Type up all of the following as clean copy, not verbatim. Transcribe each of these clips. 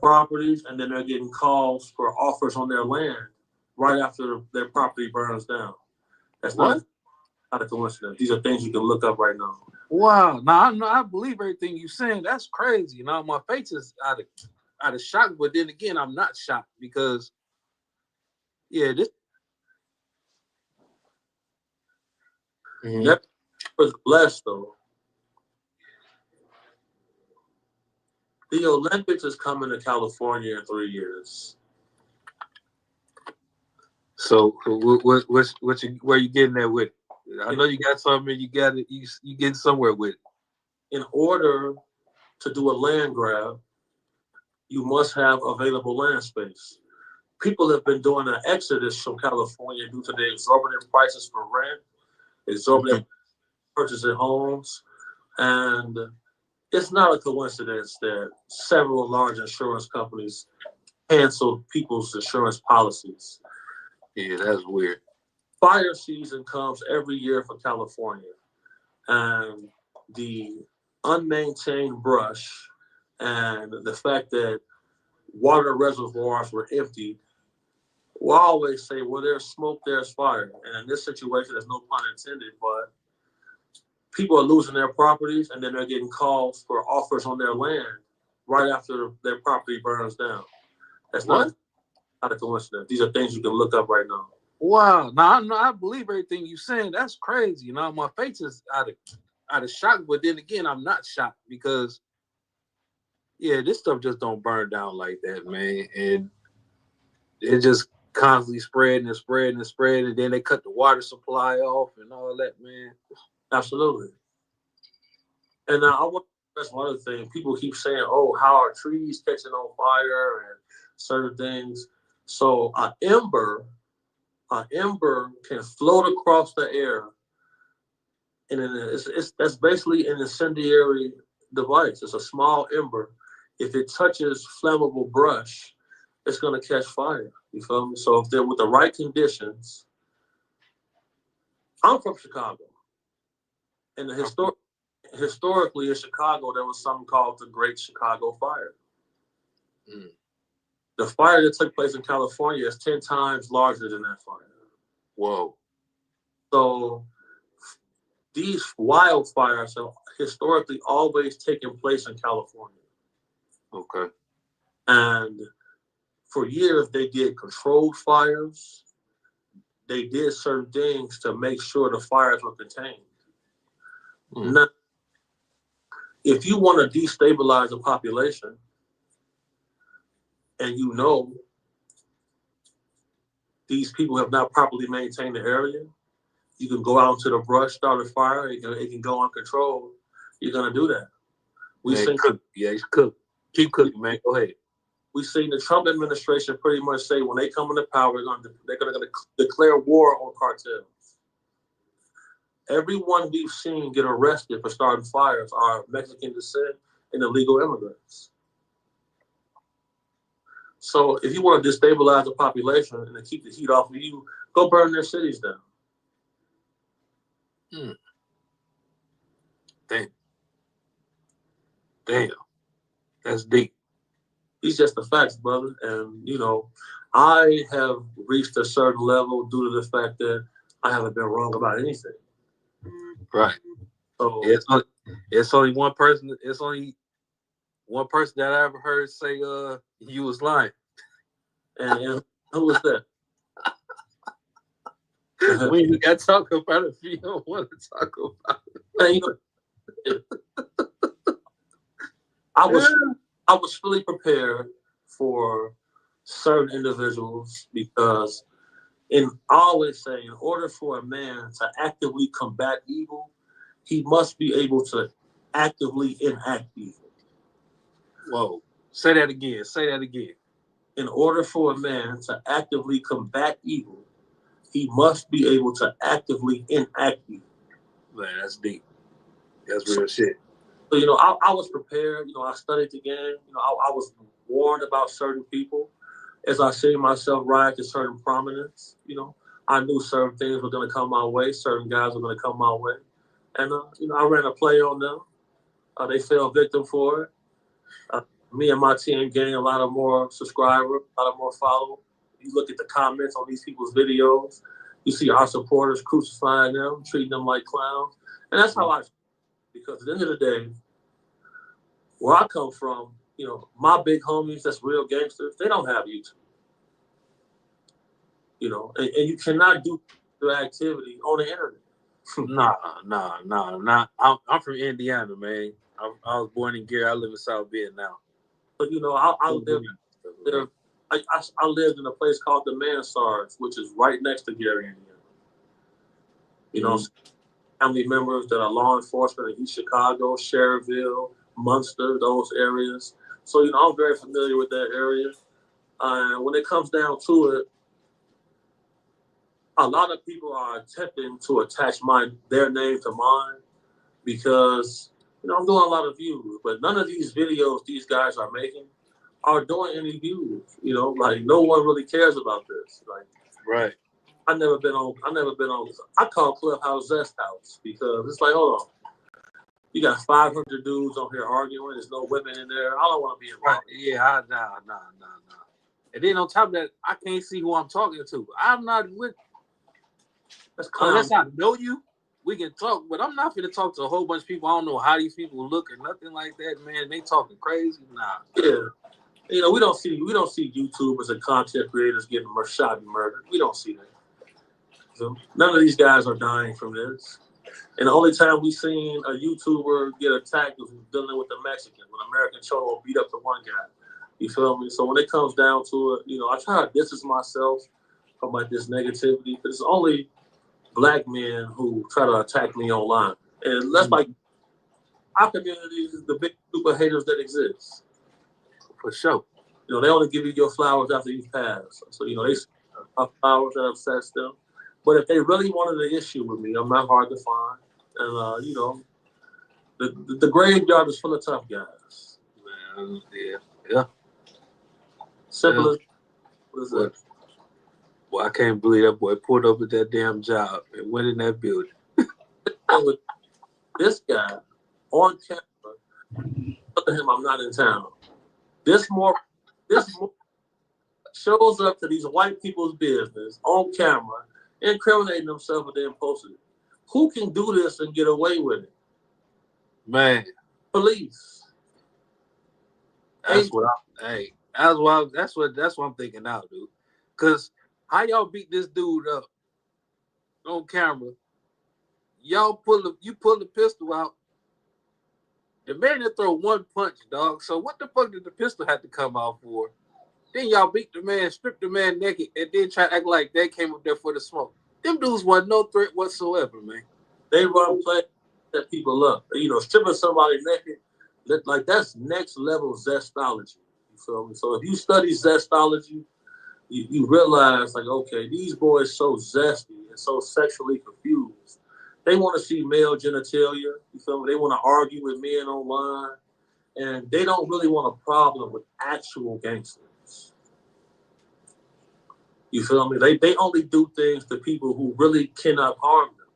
properties, and then they're getting calls for offers on their land right after their property burns down. That's What? not a coincidence. These are things you can look up right now. Wow. Now I believe everything you're saying. That's crazy. Now my face is out of shock, but then again, I'm not shocked because this That was blessed though. The Olympics is coming to California in 3 years. So where you getting at with it? I know you got something. You got it. You getting somewhere with it. In order to do a land grab, you must have available land space. People have been doing an exodus from California due to the exorbitant prices for rent, exorbitant purchasing homes, and it's not a coincidence that several large insurance companies canceled people's insurance policies. Yeah, that's weird. Fire season comes every year for California, and the unmaintained brush and the fact that water reservoirs were emptied, we'll always say, well, there's smoke, there's fire. And in this situation, there's no pun intended, but people are losing their properties, and then they're getting calls for offers on their land right after their property burns down. That's not a coincidence. These are things you can look up right now. Wow. Now I believe everything you're saying. That's crazy. Now my face is out of shock, but then again, I'm not shocked because this stuff just don't burn down like that, man. And it just constantly spreading and spreading and spreading, and then they cut the water supply off and all that, man. Absolutely. And now I want to stress one other thing. People keep saying, oh, how are trees catching on fire and certain things. So an ember can float across the air, and that's basically an incendiary device. It's a small ember. If it touches flammable brush, it's going to catch fire. You feel me? So if they're with the right conditions, I'm from Chicago, and historically in Chicago there was something called the Great Chicago Fire. The fire that took place in California is 10 times larger than that fire. Whoa. So these wildfires have historically always taken place in California. Okay. And for years, they did controlled fires. They did certain things to make sure the fires were contained. Now, if you want to destabilize a population, and you know these people have not properly maintained the area, you can go out into the brush, start a fire, it can go uncontrolled. You're going to do that. Cook. Keep cooking, man. Go ahead. We've seen the Trump administration pretty much say when they come into power, they're going to declare war on cartels. Everyone we've seen get arrested for starting fires are Mexican descent and illegal immigrants. So if you want to destabilize the population and to keep the heat off of you, go burn their cities down. Damn. That's deep. These just the facts, brother. And, I have reached a certain level due to the fact that I haven't been wrong about anything. Right. So it's only one person. It's only one person that I ever heard say you was lying. And who was that? We even got to talk about it if you don't want to talk about it. I was fully prepared for certain individuals because I always say in order for a man to actively combat evil, he must be able to actively enact evil. Whoa. Say that again. In order for a man to actively combat evil, he must be able to actively enact evil. Man, that's deep. That's real shit. So, I was prepared. I studied the game. I was warned about certain people. As I see myself rise to certain prominence, I knew certain things were going to come my way. Certain guys were going to come my way. And, I ran a play on them. They fell victim for it. Me and my team getting a lot of more subscribers, a lot of more followers. You look at the comments on these people's videos, you see our supporters crucifying them, treating them like clowns. And that's how I feel. Because at the end of the day, where I come from, my big homies that's real gangsters, they don't have YouTube. And you cannot do the activity on the internet. Nah. I'm from Indiana, man. I was born in Gary. I live in South Bend now. But I lived in a place called the Mansards, which is right next to Gary, Indiana. Family members that are law enforcement in East Chicago, Cherville, Munster, those areas. So I'm very familiar with that area. When it comes down to it, a lot of people are attempting to attach their name to mine because I'm doing a lot of views, but none of these videos these guys are making are doing any views. Like no one really cares about this. Like, right. I never been on. I call Clubhouse Zest House because it's like, hold on, you got 500 dudes on here arguing. There's no women in there. I don't want to be involved. Right. Yeah, nah. And then on top of that, I can't see who I'm talking to. I'm not with. Unless I know you, we can talk. But I'm not going to talk to a whole bunch of people. I don't know how these people look or nothing like that. Man, they talking crazy. Nah. Yeah. We don't see YouTubers and content creators getting shot and murdered. We don't see that. So none of these guys are dying from this. And the only time we seen a YouTuber get attacked was dealing with the Mexican when American Cholo beat up the one guy. You feel me? So when it comes down to it, I try to distance myself from like this negativity. But it's only black men who try to attack me online. And that's like our community is the big group of haters that exists. For sure. They only give you your flowers after you've passed. So, they have flowers that upsets them. But if they really wanted an issue with me, I'm not hard to find. And, the graveyard is full of tough guys. Man, yeah. Simple as that. Well, I can't believe that boy pulled up at that damn job and went in that building. With this guy on camera, look at him, I'm not in town. This more shows up to these white people's business on camera, incriminating themselves and then posting it. Who can do this and get away with it? Man. Police. That's what I'm thinking now, dude. Cause how y'all beat this dude up on camera? You pull the pistol out. The man didn't throw one punch, dog. So what the fuck did the pistol have to come out for? Then y'all beat the man, stripped the man naked, and then try to act like they came up there for the smoke. Them dudes wasn't no threat whatsoever, man. They run play, set people up. Stripping somebody naked, like that's next level zestology. You feel me? So if you study zestology, you realize, like, okay, these boys so zesty and so sexually confused. They want to see male genitalia. You feel me? They want to argue with men online. And they don't really want a problem with actual gangsters. You feel me? They only do things to people who really cannot harm them.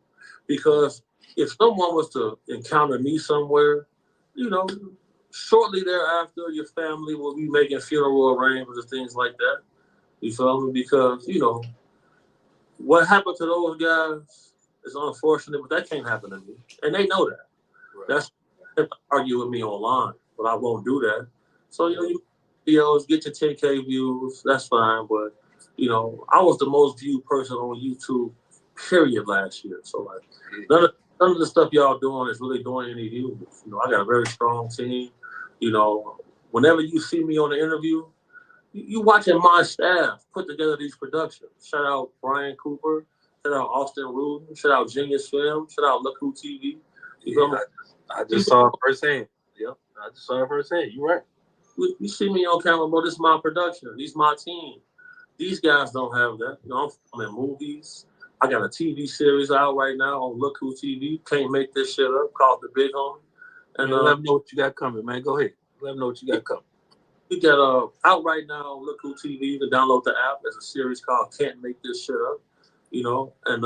Because if someone was to encounter me somewhere, shortly thereafter, your family will be making funeral arrangements and things like that. You feel me? Because, what happened to those guys is unfortunate, but that can't happen to me. And they know that. Right. That's if they argue with me online, but I won't do that. So, you videos, get your 10K views, that's fine. But, I was the most viewed person on YouTube, period, last year. So, like, none of the stuff y'all doing is really doing any views. I got a very strong team. Whenever you see me on the interview, you watching my staff put together these productions. Shout out Brian Cooper. Shout out Austin Rudin. Shout out Genius Film. Shout out Look Who TV. I just saw it firsthand. Yep, I just saw it firsthand. You're right. You see me on camera, bro. This is my production. This is my team. These guys don't have that. I'm in movies. I got a TV series out right now on Look Who TV. Can't make this shit up. Called The Big Homie. And let them know what you got coming, man. Go ahead. Let them know what you got coming. We got out right now on Look Who TV. You can download the app. There's a series called Can't Make This Shit Up. And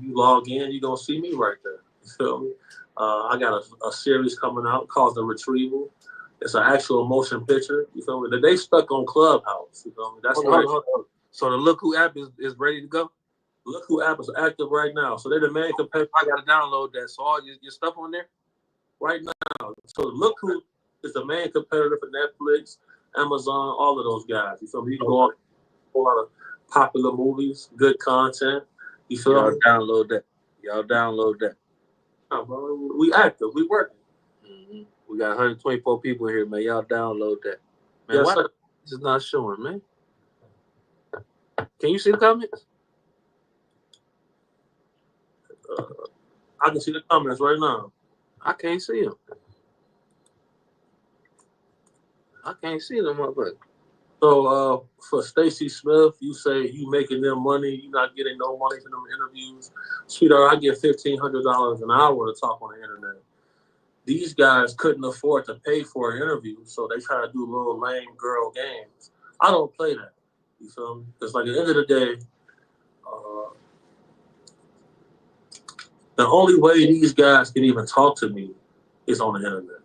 you log in, you're going to see me right there. You feel me? I got a series coming out called The Retrieval. It's an actual motion picture. You feel me? That they stuck on Clubhouse. You feel me? That's hold. So the Look Who app is ready to go? Look Who app is active right now. So they're the main competitor. I gotta download that. So all your stuff on there? Right now. So Look Who is the main competitor for Netflix, Amazon, all of those guys. You feel me? You can go on a whole lot of popular movies, good content. You feel Y'all me? download that. Y'all download that. No, bro, we active. We working. Mm-hmm. We got 124 people here, man. Y'all download that. Man, Yes, why sir. this is not showing, man? Can you see the comments? I can see the comments right now. I can't see them. I can't see them, motherfucker. So for Stacey Smith, you say you making them money, you not getting no money from them interviews. Sweetheart, I get $1,500 an hour to talk on the internet. These guys couldn't afford to pay for an interview, so they try to do little lame girl games. I don't play that. You feel me? Because like at the end of the day, the only way these guys can even talk to me is on the internet.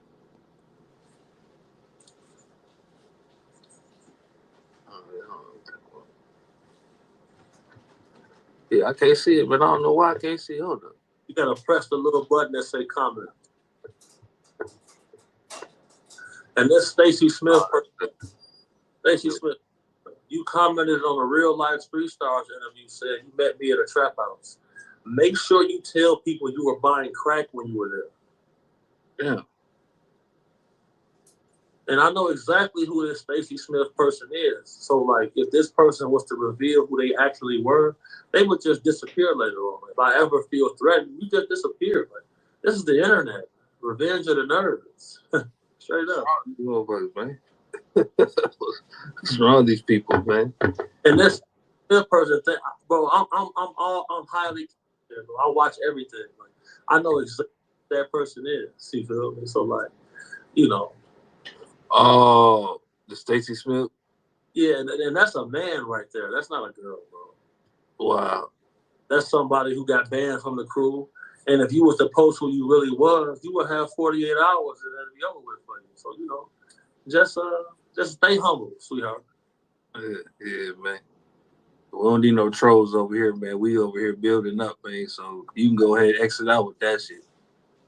Yeah, I can't see it, but I don't know why I can't see it. Hold on. You gotta press the little button that say comment. And this Stacey Smith, you commented on a Real Life Street Stars interview, said you met me at a trap house. Make sure you tell people you were buying crack when you were there. Yeah. And I know exactly who this Stacey Smith person is. So, like, if this person was to reveal who they actually were, they would just disappear later on. If I ever feel threatened, you just disappear. Like, this is the internet. Revenge of the nerds. Straight up. Man. What's wrong with these people, man? And this person thing, bro, I'm highly, I watch everything. Like, I know exactly who that person is. You feel me? So, like, you know. Oh, the Stacey Smith? Yeah, and that's a man right there. That's not a girl, bro. Wow. That's somebody who got banned from the crew. And if you was to post who you really was, you would have 48 hours and that'd be over with for you. So, you know, just stay humble, sweetheart. Yeah, man. We don't need no trolls over here, man. We over here building up, man. So you can go ahead and exit out with that shit.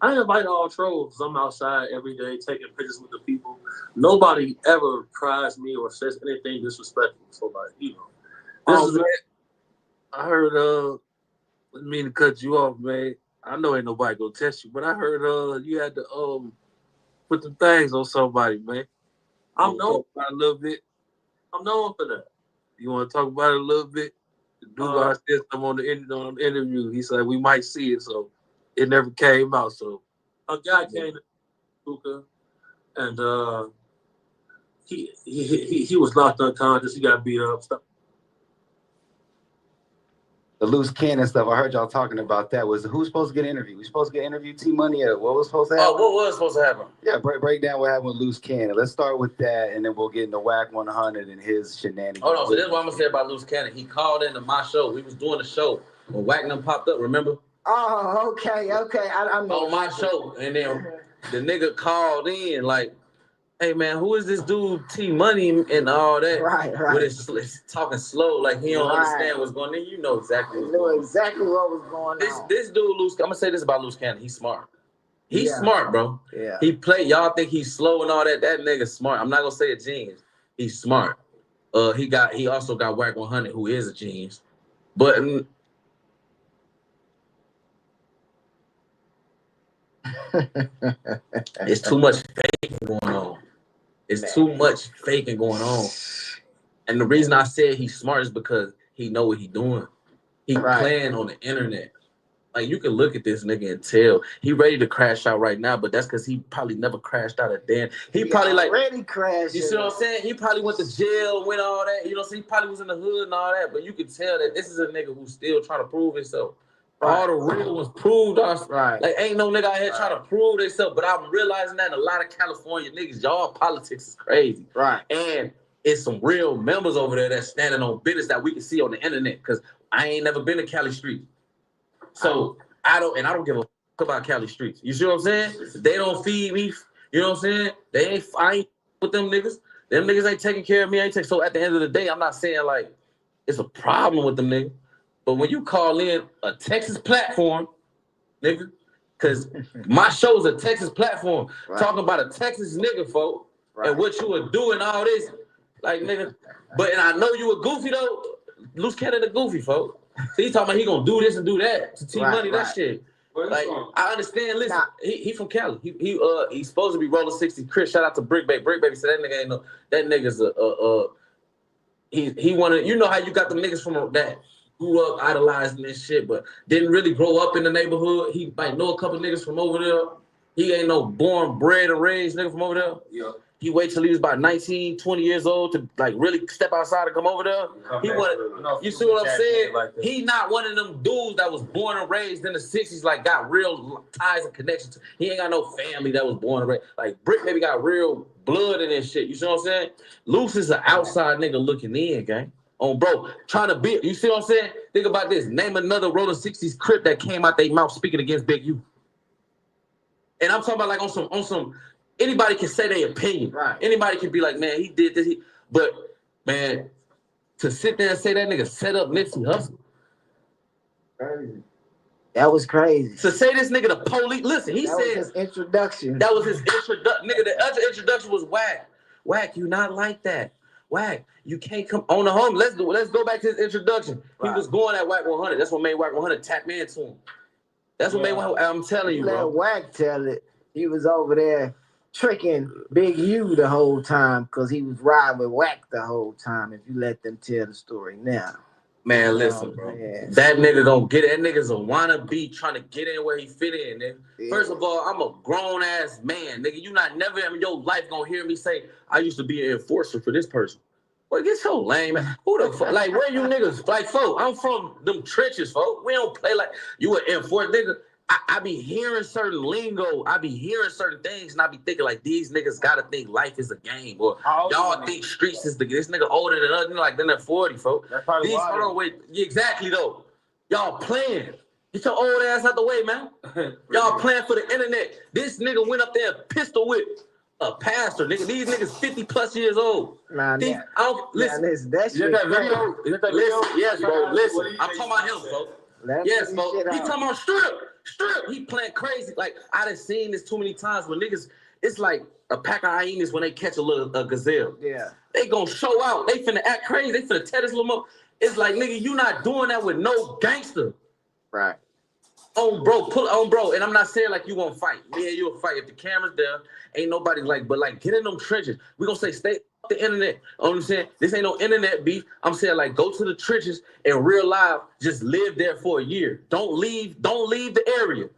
I invite all trolls. I'm outside every day taking pictures with the people. Nobody ever cries me or says anything disrespectful. So, like, you know. Man. I heard, I didn't mean to cut you off, man. I know ain't nobody gonna test you, but I heard you had to put some things on somebody, man. I'm known about a little bit. I'm known for that. You want to talk about it a little bit? The dude said something on the interview. He said we might see it, so it never came out. So a guy came to Puka, and he was knocked unconscious. He got beat up. Stuff. The loose cannon stuff. I heard y'all talking about that. Was who's supposed to get interviewed? We supposed to get interviewed T Money or what was supposed to happen? Oh, what was supposed to happen? Yeah, break down what happened with loose cannon. Let's start with that, and then we'll get into Whack 100 and his shenanigans. Hold on, so this is what I'm gonna say about loose cannon. He called into my show. We was doing the show when Whack them popped up. Remember? Oh, okay. I know. On my show, and then the nigga called in like, "Hey man, who is this dude T Money and all that?" Right. With his talking slow, like he don't understand what's going on. You know exactly. What was going on. This dude loose. I'm gonna say this about loose cannon. He's smart. He's smart, bro. Yeah. He play. Y'all think he's slow and all that. That nigga's smart. I'm not gonna say a genius. He's smart. He also got Whack 100, who is a genius. But it's too much faking going on. It's too much faking going on. And the reason I said he's smart is because he know what he's doing. He playing on the internet. Like, you can look at this nigga and tell he ready to crash out right now, but that's because he probably never crashed out a damn. He probably like already crashed. You see what I'm saying? He probably went to jail, went all that. You know, so he probably was in the hood and all that. But you can tell that this is a nigga who's still trying to prove himself. All the real ones proved us. Like, ain't no nigga out here trying to prove themselves. But I'm realizing that a lot of California niggas, y'all politics is crazy. And it's some real members over there that's standing on business that we can see on the internet. Because I ain't never been to Cali streets. So I don't give a fuck about Cali streets. You see what I'm saying? They don't feed me You know what I'm saying? They ain't fight with them niggas. Them niggas ain't taking care of me. So at the end of the day, I'm not saying like it's a problem with them niggas. But when you call in a Texas platform, nigga, because my show is a Texas platform, talking about a Texas nigga, folk, and what you would do and all this, like nigga. And I know you a goofy though. Loose cannon a goofy, folk. So he talking about he gonna do this and do that to T Money, that shit. Like I understand. Listen, he from Cali. He's supposed to be rolling 60. Chris, shout out to Brick Baby. Brick Baby said that nigga ain't no. That nigga's he wanted. You know how you got the niggas from that grew up idolizing this shit, but didn't really grow up in the neighborhood. He might know a couple niggas from over there. He ain't no born, bred, and raised nigga from over there. Yeah. He wait till he was about 19, 20 years old to like really step outside and come over there. He wanted, you see what I'm saying? Like he not one of them dudes that was born and raised in the 60s, like got real ties and connections. He ain't got no family that was born and raised. Like Brick maybe got real blood in this shit. You see what I'm saying? Luce is an outside nigga looking in, gang. On bro, trying to be, you see what I'm saying? Think about this. Name another rolling 60s crip that came out their mouth speaking against Big U. And I'm talking about like on some. Anybody can say their opinion. Right. Anybody can be like, man, he did this. But, man, to sit there and say that nigga set up Nipsey Hussle. Crazy. That was crazy. To say this nigga the police. Listen, he said. That was his introduction. That was his introduction. Nigga, the other introduction was whack. Whack, you not like that. Whack, you can't come on the home. Let's go back to his introduction. Right. He was going at Whack 100. That's what made Whack 100 tap into him. That's what made I'm telling you, bro. Let Whack tell it. He was over there tricking Big U the whole time because he was riding with Whack the whole time. If you let them tell the story now. Man, listen, bro. That nigga gonna get it. That nigga's a wannabe trying to get in where he fit in, nigga. Yeah. First of all, I'm a grown ass man, nigga. You not never in your life gonna hear me say I used to be an enforcer for this person. Well, get so lame, man. Who the fuck? Like, where you niggas? Like, folk, I'm from them trenches, folk. We don't play like you an enforcer, nigga. I be hearing certain lingo, I be hearing certain things, and I be thinking like these niggas gotta think life is a game, or y'all think streets is this nigga older than us, like then they're 40, folks. These exactly though. Y'all playing. Get your old ass out the way, man. Y'all playing for the internet. This nigga went up there and pistol whipped a pastor, nigga. These niggas 50 plus years old. Nah, listen. That's that video? Is that video? Yes, bro. Listen. I'm talking about him, bro. Yes, bro. He talking about strip. He playing crazy. Like, I done seen this too many times when niggas, it's like a pack of hyenas when they catch a gazelle. Yeah. They gonna show out. They finna act crazy. They finna tear this little up. It's like, nigga, you not doing that with no gangster. Right. On bro, pull on bro. And I'm not saying like you won't fight. Yeah, you'll fight. If the camera's there, ain't nobody like, but like get in them trenches. We gonna say stay off the internet. You know what I'm saying? This ain't no internet beef. I'm saying like go to the trenches and real life, just live there for a year. Don't leave the area.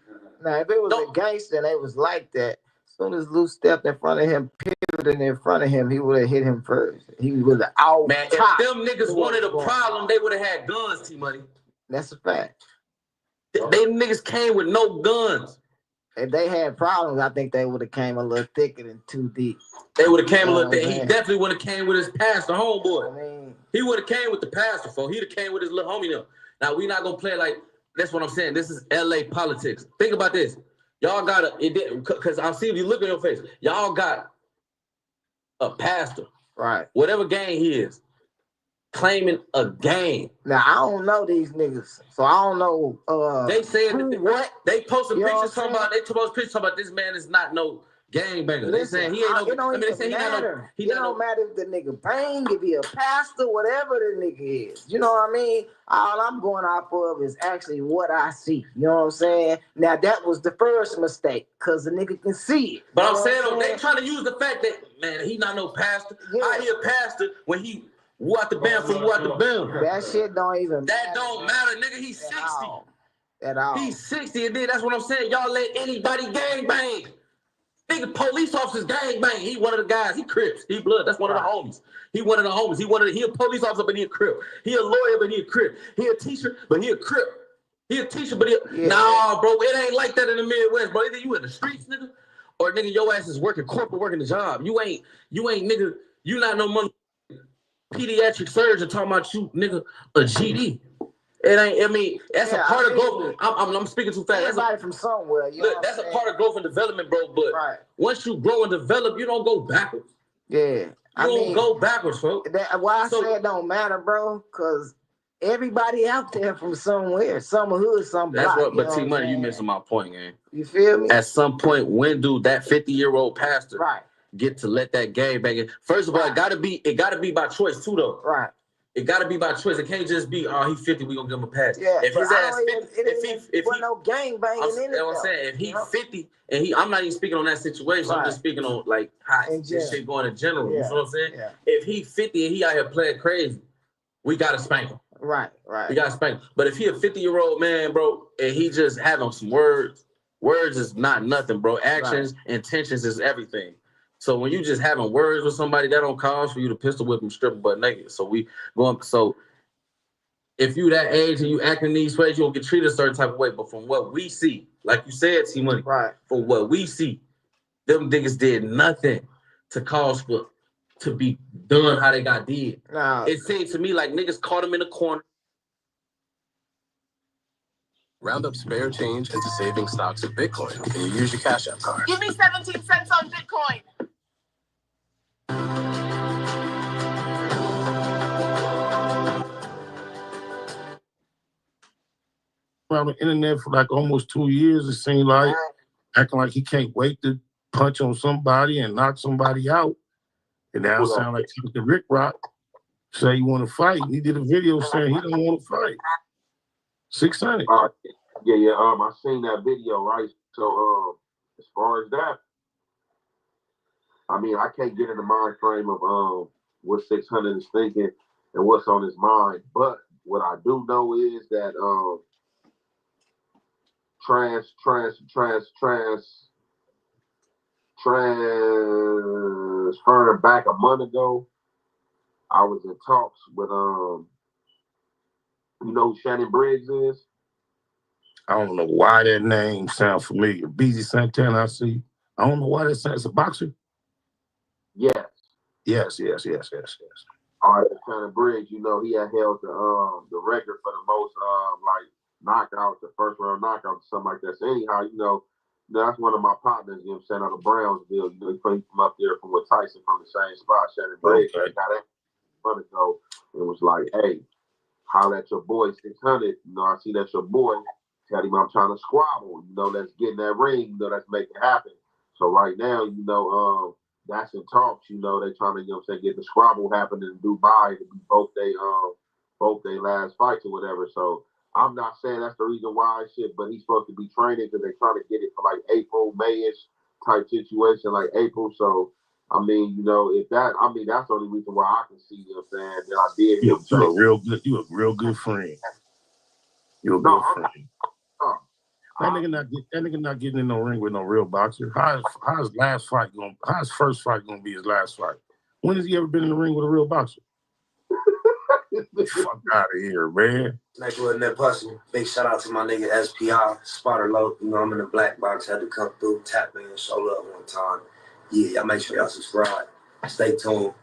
Now if it was a gangster and it was like that, as soon as Lou stepped in front of him, pivoted in front of him, he would have hit him first. He was out. Man, if them niggas wanted a problem, they would have had guns, T-Money. That's a fact. They niggas came with no guns. If they had problems, I think they would have came a little thicker than 2 deep. They would have came a little thicker. He definitely would have came with his pastor homeboy. I mean, he would have came with the pastor, folks. He'd have came with his little homie now. We not gonna play like that's what I'm saying. This is LA politics. Think about this. Y'all got because I'll see if you look in your face. Y'all got a pastor, right? Whatever gang he is, claiming a gang. Now I don't know these niggas, so I don't know. They said what they posted pictures talking about. They posted pictures talking about this man is not no gangbanger. They saying he ain't no. It don't even matter. It don't matter if the nigga bang, if he a pastor, whatever the nigga is. You know what I mean? All I'm going off of is actually what I see. You know what I'm saying? Now that was the first mistake, cause the nigga can see it. But I'm saying they trying to use the fact that man he not no pastor. Yeah. I hear pastor when he. What the band from what the band? That shit don't even matter. That don't matter, nigga. He's 60. At all. He's 60, and then that's what I'm saying. Y'all let anybody gang bang. Nigga, police officers gang bang. He one of the guys. He Crips. He blood. That's one of the homies. He one of the homies. He a police officer, but he a Crip. He a lawyer, but he a Crip. He a teacher, but he a Crip. He a teacher, but nah, bro. It ain't like that in the Midwest, bro. Either you in the streets, nigga, or nigga, your ass is working corporate, working the job. You ain't, nigga. You not no money. Pediatric surgeon talking about you, nigga, a GD. It ain't. I mean, that's a part of mean, growth. I'm speaking too fast. Everybody from somewhere. You know that's a part of growth and development, bro. But once you grow and develop, you don't go backwards. Yeah, you don't go backwards, folks. Why I say it don't matter, bro, because everybody out there from somewhere, some hood, some block. That's what. But T Money, you missing my point, man. You feel me? At some point, when do that 50-year-old pastor get to let that game back in? First of all, it gotta be by choice too, though. Right. It gotta be by choice. It can't just be, he 50, we gonna give him a pass. Yeah. If his ass 50, if he no gang banging in it. You know what I'm saying? If he 50 and I'm not even speaking on that situation. I'm just speaking on like how this shit going in general. You know what I'm saying? Yeah. If he 50 and he out here playing crazy, we gotta spank him. Right. We gotta spank him. But if he a 50-year-old man, bro, and he just having some words is not nothing, bro. Actions, intentions is everything. So when you just having words with somebody, that don't cause for you to pistol whip them, strip them butt naked. So we going. So if you that age and you acting these ways, you don't get treated a certain type of way. But from what we see, like you said, T Money, from what we see, them niggas did nothing to cause for to be done how they got did. It seemed to me like niggas caught him in the corner. Round up spare change into saving stocks of Bitcoin. Can you use your Cash App card? Give me 17 cents on Bitcoin. On the internet for like almost 2 years, it seemed like, acting like he can't wait to punch on somebody and knock somebody out. And now it sounds like the Rick Rock say he want to fight. He did a video saying he don't want to fight. 600. I seen that video, right? So as far as that, I mean, I can't get in the mind frame of what 600 is thinking and what's on his mind. But what I do know is that transferring back a month ago, I was in talks with you know who Shannon Briggs is? I don't know why that name sounds familiar. BZ Santana, I see. I don't know why that sounds. A boxer? Yes. Yes. All right, Shannon Briggs, you know, he had held the record for the most knockouts, the first round knockouts, something like that. So anyhow, you know, that's one of my partners, you know what I'm saying, out of Brownsville. You know, he came from up there from with Tyson from the same spot, Shannon Briggs. Okay. Got that month ago. It was like, hey, holler at your boy 600. You know, I see that's your boy. Tell him I'm trying to squabble. You know, let's get in that ring. You know, let's make it happen. So right now, you know, that's in talks. You know, they trying to, you know what I'm saying, get the squabble happening in Dubai to be both they last fights or whatever. So I'm not saying that's the reason why shit, but he's supposed to be training because they're trying to get it for like April, May-ish type situation, like April. So I mean, you know, that's the only reason why I can see, you know what I'm saying, that I did. You a real good friend. You're a good friend. That nigga not getting in no ring with no real boxer. How's first fight gonna be his last fight? When has he ever been in the ring with a real boxer? Fuck out of here, man. Like with that pussy. Big shout out to my nigga SPI, spotter low. You know, I'm in the black box, had to come through, tap in, show love one time. Yeah, y'all make sure y'all subscribe. Stay tuned.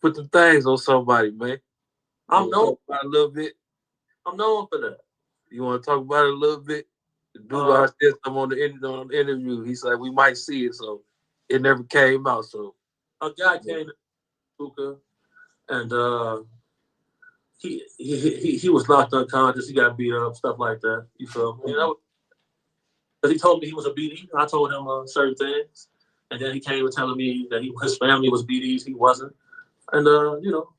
Put the things on somebody, man. I'm known about a little bit. I'm known for that. You want to talk about it a little bit? The dude said something on the interview. He said we might see it, so it never came out. So a guy came to Tuka, and he was knocked unconscious. He got beat up, stuff like that. You feel me? You know, because he told me he was a BD. I told him certain things, and then he came to telling me that his family was BDs. He wasn't, and you know,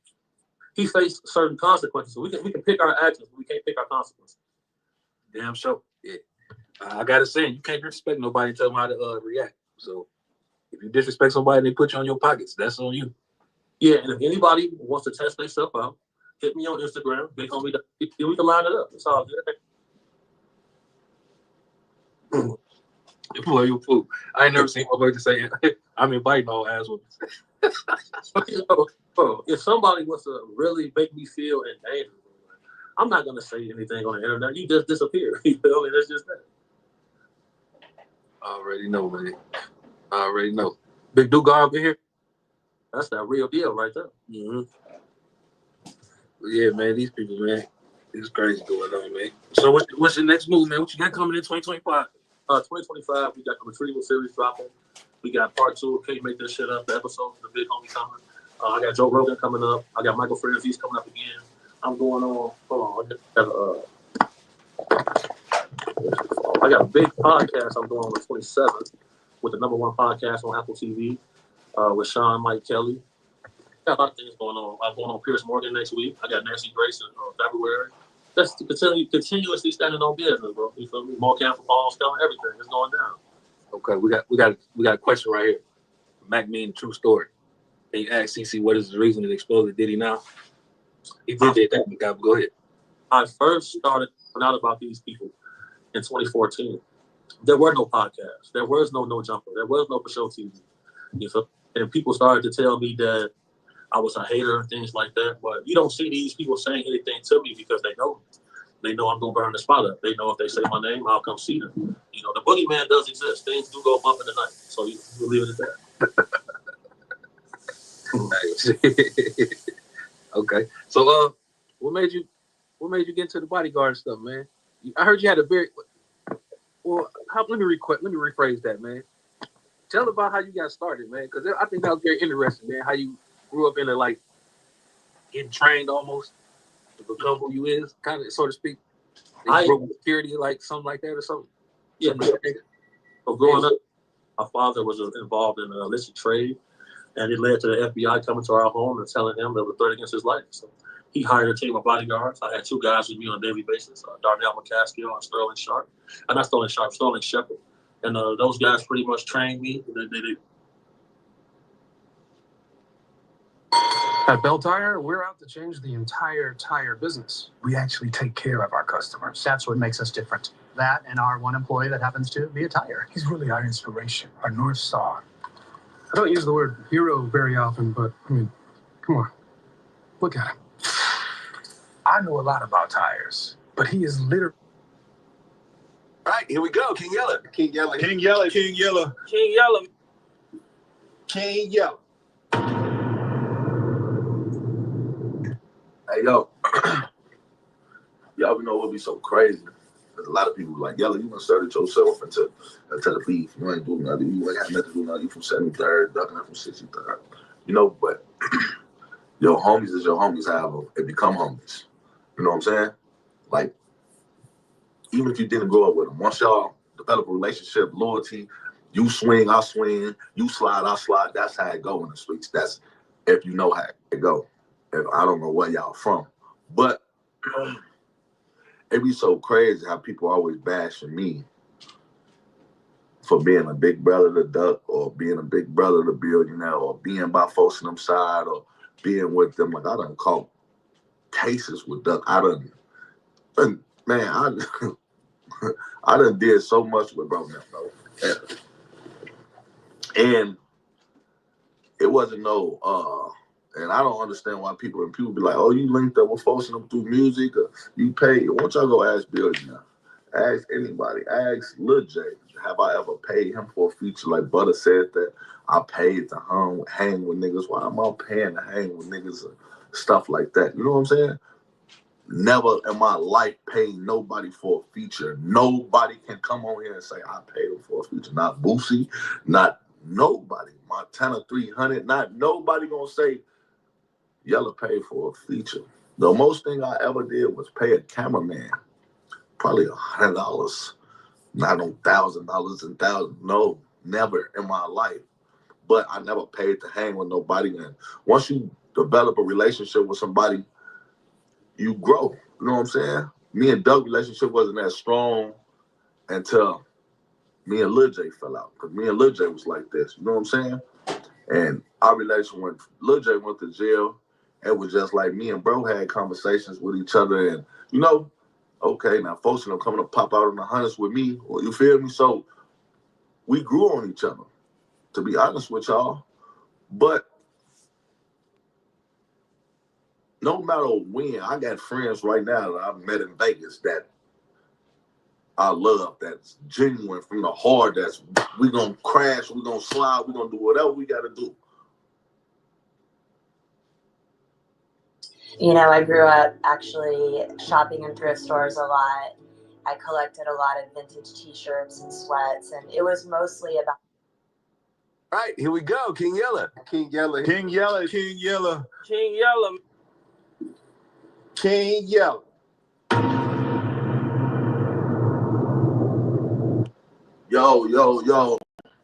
he faced certain consequences. So we can pick our actions, but we can't pick our consequences. Damn sure. Yeah. I gotta say, you can't disrespect nobody and tell them how to react. So if you disrespect somebody and they put you on your pockets, that's on you. Yeah, and if anybody wants to test themselves out, hit me on Instagram. We can line it up. It's all good. You blow your food. I ain't never seen nobody say, I'm inviting all ass women. Bro, if somebody wants to really make me feel in danger, I'm not gonna say anything on the internet. You just disappear. You feel me? That's just that. I already know, man. I already know. Big Dugar up in here? That's that real deal right there. Mm-hmm. Yeah, man, these people, man, it's crazy going on, man. So what's your next move, man? What you got coming in 2025? 2025, we got the Retrieval series dropping. We got part 2. Can't make this shit up. The episode of the Big Homie coming. I got Joe Rogan coming up. I got Michael Franzese coming up again. I'm going on. Hold on. I got a big podcast I'm doing on the 27th with the #1 podcast on Apple TV with Sean Mike Kelly. Got a lot of things going on. I'm going on Pierce Morgan next week. I got Nancy Grace in February. That's to continuously standing on business, bro. You feel me? More camp balls coming, everything. It's going down. Okay, we got a question right here. Mac mean true story. They asked CC what is the reason it exploded Diddy now? He did that. Go ahead. I first started finding out about these people in 2014. There were no podcasts. There was no Jumper. There was no For Show TV. You feel? And people started to tell me that I was a hater and things like that. But you don't see these people saying anything to me because they know me. They know I'm going to burn the spot up. They know if they say my name, I'll come see them. You know, the boogeyman does exist. Things do go bump in the night. So you leave it at that. Okay. So what made you get into the bodyguard stuff, man? I heard you had a very let me rephrase that, man. Tell about how you got started, man, because I think that was very interesting, man. How you grew up into like getting trained almost to become who you is, kind of, so to speak. I grew up with security, like something like that or something. Yeah. So growing up, my father was involved in an illicit trade, and it led to the FBI coming to our home and telling him there was a threat against his life. So he hired a team of bodyguards. I had 2 guys with me on a daily basis, Darnell McCaskill and Sterling Shepard. And those guys pretty much trained me. At Bell Tire, we're out to change the entire tire business. We actually take care of our customers. That's what makes us different. That and our one employee that happens to be a tire. He's really our inspiration, our North Star. I don't use the word hero very often, but I mean, come on, look at him. I know a lot about tires, but he is literally. All right, here we go. King Yeller. King Yeller. King Yeller. King Yeller. King Yeller. King Yeller. Hey, yo. Y'all know what be so crazy? There's a lot of people like, Yeller, you inserted yourself into the beef. You ain't doing nothing. You ain't had nothing to do nothing. You from 73rd, ducking up from 63rd. You know, but your homies is your homies, however, it become homies. You know what I'm saying? Like, even if you didn't grow up with them, once y'all develop a relationship, loyalty, you swing, I swing, you slide, I slide. That's how it go in the streets. That's if you know how it go. If I don't know where y'all from, but it be so crazy how people always bashing me for being a big brother to Duck, or being a big brother to Billionaire, or being by folks on them side, or being with them. Like, I done caught cases with Duck. I done did so much with bro now, bro. And it wasn't no and I don't understand why people be like, oh, you linked up with folks them through music, or you paid. Why don't y'all go ask Billionaire? Ask anybody. Ask Lil J. Have I ever paid him for a feature? Like Butter said that I paid to hang with niggas. Why am I paying to hang with niggas and stuff like that? You know what I'm saying? Never in my life paid nobody for a feature. Nobody can come on here and say I paid him for a feature. Not Boosie, not nobody. Montana 300, not nobody gonna say Yella paid for a feature. The most thing I ever did was pay a cameraman probably $100, not on $1,000 and thousands. No, never in my life. But I never paid to hang with nobody. And once you develop a relationship with somebody, you grow. You know what I'm saying? Me and Doug's relationship wasn't that strong until me and Lil J fell out. Because me and Lil J was like this. You know what I'm saying? And our relation, when Lil J went to jail, it was just like me and bro had conversations with each other. And, you know, okay, now folks are coming to pop out in the hundreds with me. Or you feel me? So we grew on each other, to be honest with y'all. But no matter when, I got friends right now that I've met in Vegas that I love, that's genuine from the heart, that's we gonna crash, we gonna slide, we gonna do whatever we gotta do. You know, I grew up actually shopping in thrift stores a lot. I collected a lot of vintage t-shirts and sweats, and it was mostly about. All right, here we go. King Yella. King Yella. King Yella. King Yella. King Yella. King Yella. Yo.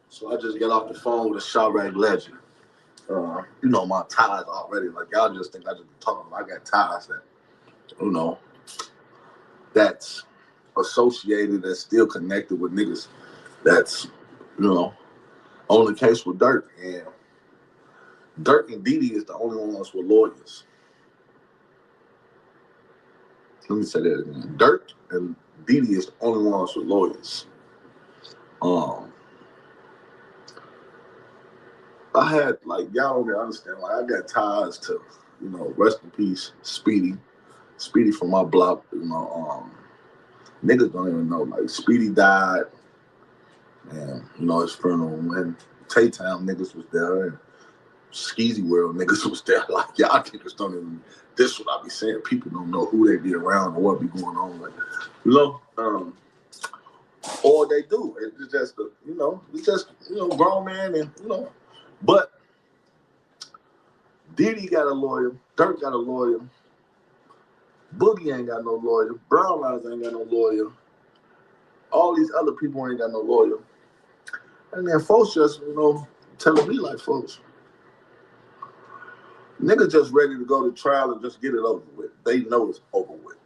So I just got off the phone with a Chirac legend. You know my ties already. Like y'all just think I just be talking about. I got ties that, you know, that's associated, that's still connected with niggas. That's, you know, on the case with Dirk. And Dirk and Diddy is the only ones with lawyers. Let me say that again. Dirk and Diddy is the only ones with lawyers. I had, like, y'all don't understand, like, I got ties to, you know, rest in peace, Speedy from my block, you know, niggas don't even know, like, Speedy died, and, you know, his funeral, when Tay-Town niggas was there, and Skeezy World niggas was there, like, y'all niggas don't even, this what I be saying, people don't know who they be around or what be going on, like, you know, or they do, it's just, you know, grown man, and, you know, but Diddy got a lawyer, Dirk got a lawyer, Boogie ain't got no lawyer, Brown Eyes ain't got no lawyer, all these other people ain't got no lawyer. And then folks just, you know, telling me like, folks, niggas just ready to go to trial and just get it over with. They know it's over with.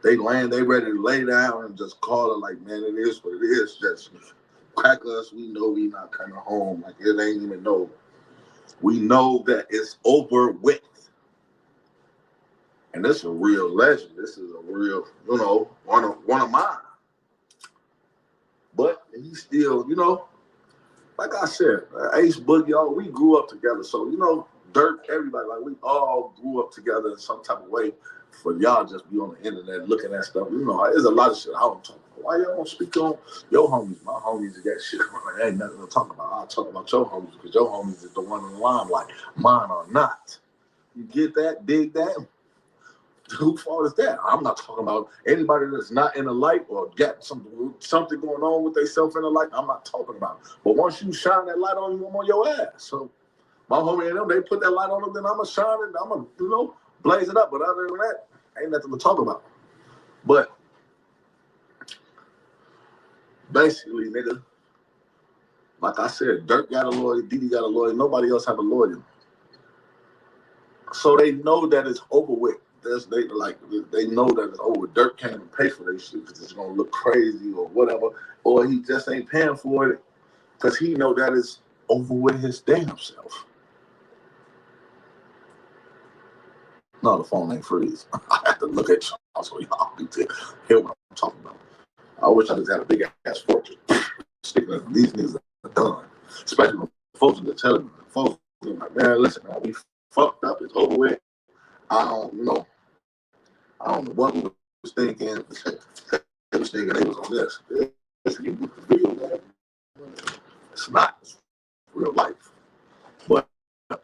They ready to lay down and just call it like, man, it is what it is. Just crack us, we know we not coming home. Like, it ain't even no. We know that it's over with. And this is a real legend. This is a real, you know, one of mine. But he's still, you know, like I said, Ace Boogie, y'all, we grew up together. So, you know, Dirk, everybody, like, we all grew up together in some type of way. For y'all just be on the internet looking at stuff. You know, there's a lot of shit I don't talk about. Why y'all don't speak on your homies? My homies got shit. There ain't nothing to talk about. I'll talk about your homies because your homies is the one in the limelight. Mine are not. You get that? Dig that? Whose fault is that? I'm not talking about anybody that's not in the light or got something going on with themselves in the light. I'm not talking about. But once you shine that light on you, I'm on your ass. So my homie and them, they put that light on them, then I'm gonna shine it. I'm gonna, you know, blaze it up. But other than that, ain't nothing to talk about. But basically, nigga, like I said, Dirk got a lawyer, Diddy got a lawyer, nobody else have a lawyer. So they know that it's over with. They know that it's over. Dirk can't even pay for that shit because it's gonna look crazy or whatever, or he just ain't paying for it because he know that it's over with his damn self. No, the phone ain't freeze. I have to look at y'all so y'all can hear what I'm talking about. I wish I just had a big ass fortune. Sticking at these niggas are done. Especially when folks are telling me, folks are like, man, listen, man, we fucked up, it's over with. I don't know what we was thinking. They was thinking they was on this. It's real, man. It's not. It's real life. But,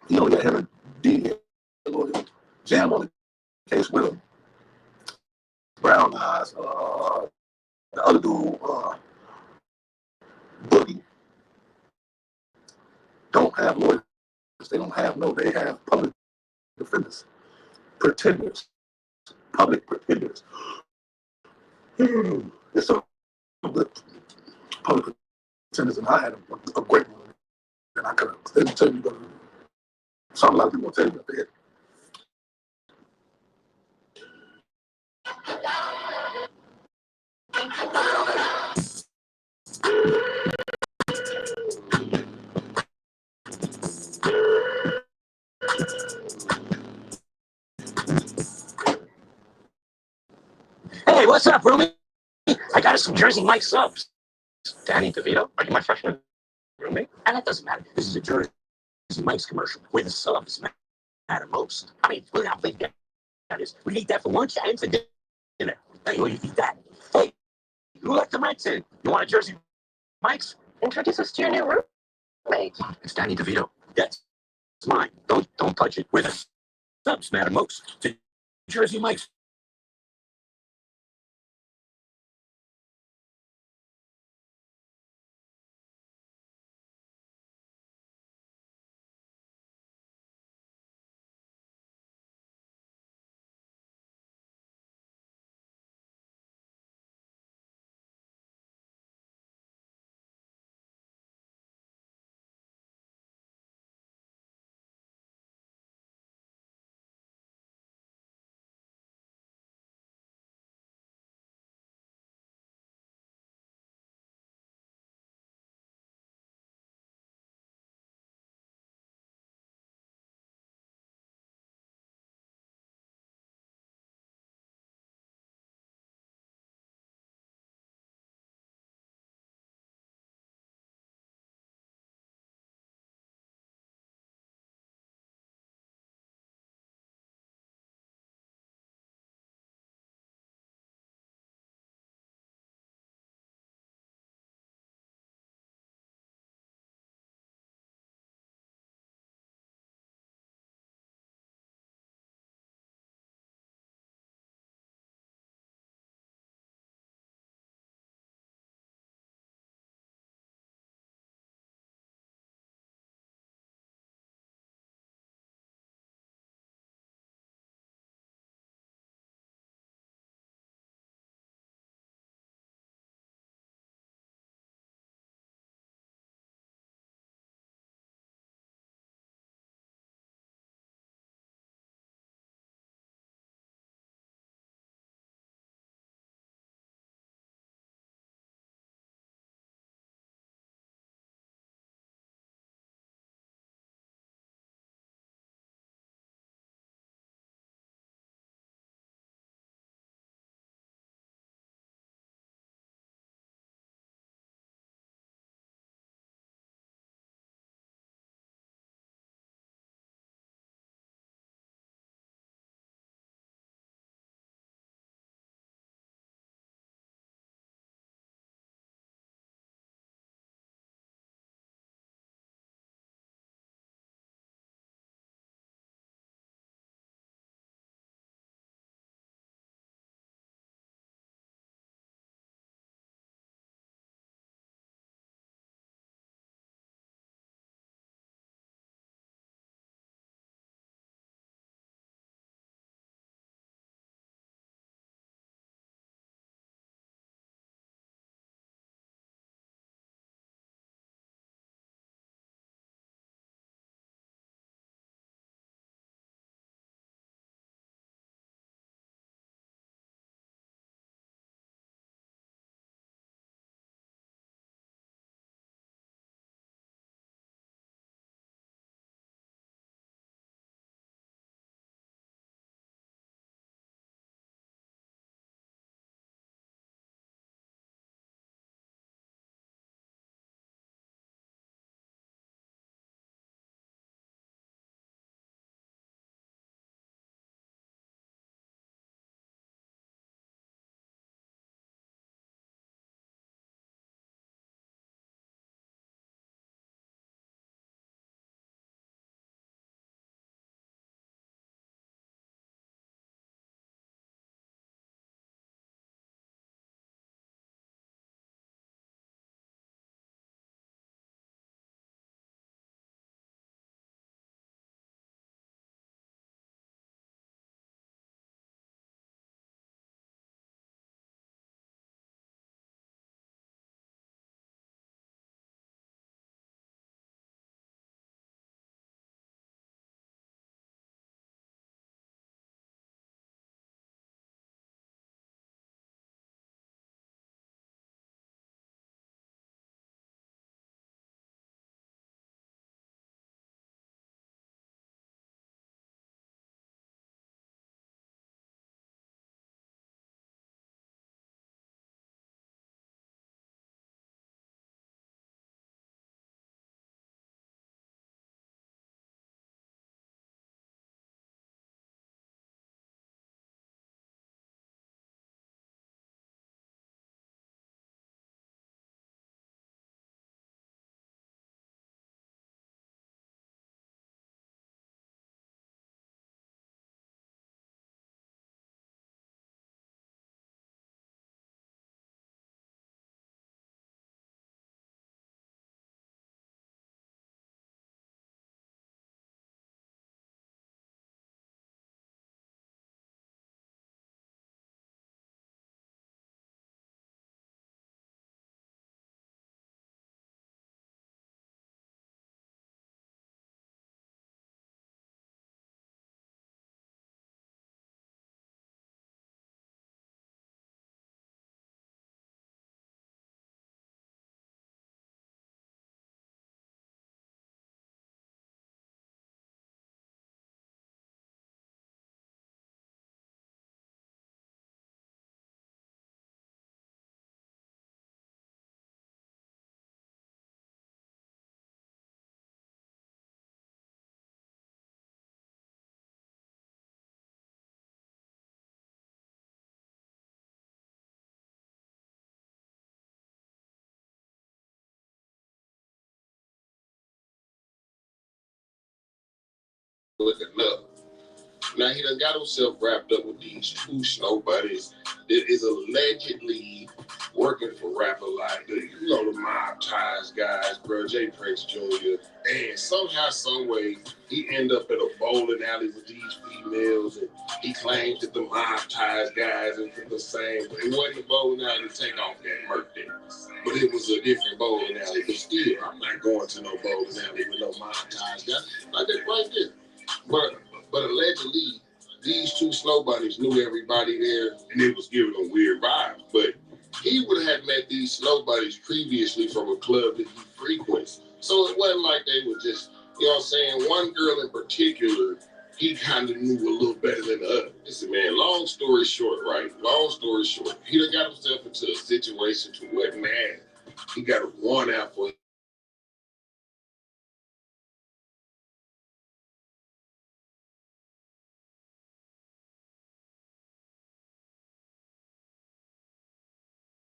you know, we got him and D jam on the case with him. Brown Eyes, the other dude, Boogie, don't have lawyers. They don't have they have public defenders, pretenders, public pretenders. It's so good. Public pretenders, and I had a great one. And I could have tell you something a lot of people tell you up there. Hey, what's up, roomie? I got us some Jersey Mike subs. Danny DeVito, are you my freshman roommate? And that doesn't matter. This is a Jersey Mike's commercial where the subs matter most. I mean, look how big that is. We eat that for lunch and for dinner. Hey, will you eat that? Hey, who left the Mike's in? You want a Jersey Mike's? Introduce us to your new roommate. It's Danny DeVito. That's mine. Don't touch it with us. subs matter most to Jersey Mike's enough. Now he done got himself wrapped up with these two snow buddies that is allegedly working for Rapper like the Mob Ties guys, bro, Jay Prince Jr. And somehow, some way, he end up at a bowling alley with these females, and he claims that the Mob Ties guys are the same. But it wasn't a bowling alley to take off that murk day, but it was a different bowling alley. But still, I'm not going to no bowling alley with no Mob Ties guys. Like that right there. But allegedly, these two snow bunnies knew everybody there, and it was giving them weird vibes. But he would have met these snow bunnies previously from a club that he frequents. So it wasn't like they were just, you know what I'm saying? One girl in particular, he kind of knew a little better than the other. Listen, man, long story short, right? Long story short, he done got himself into a situation to where, man, he got a warrant out for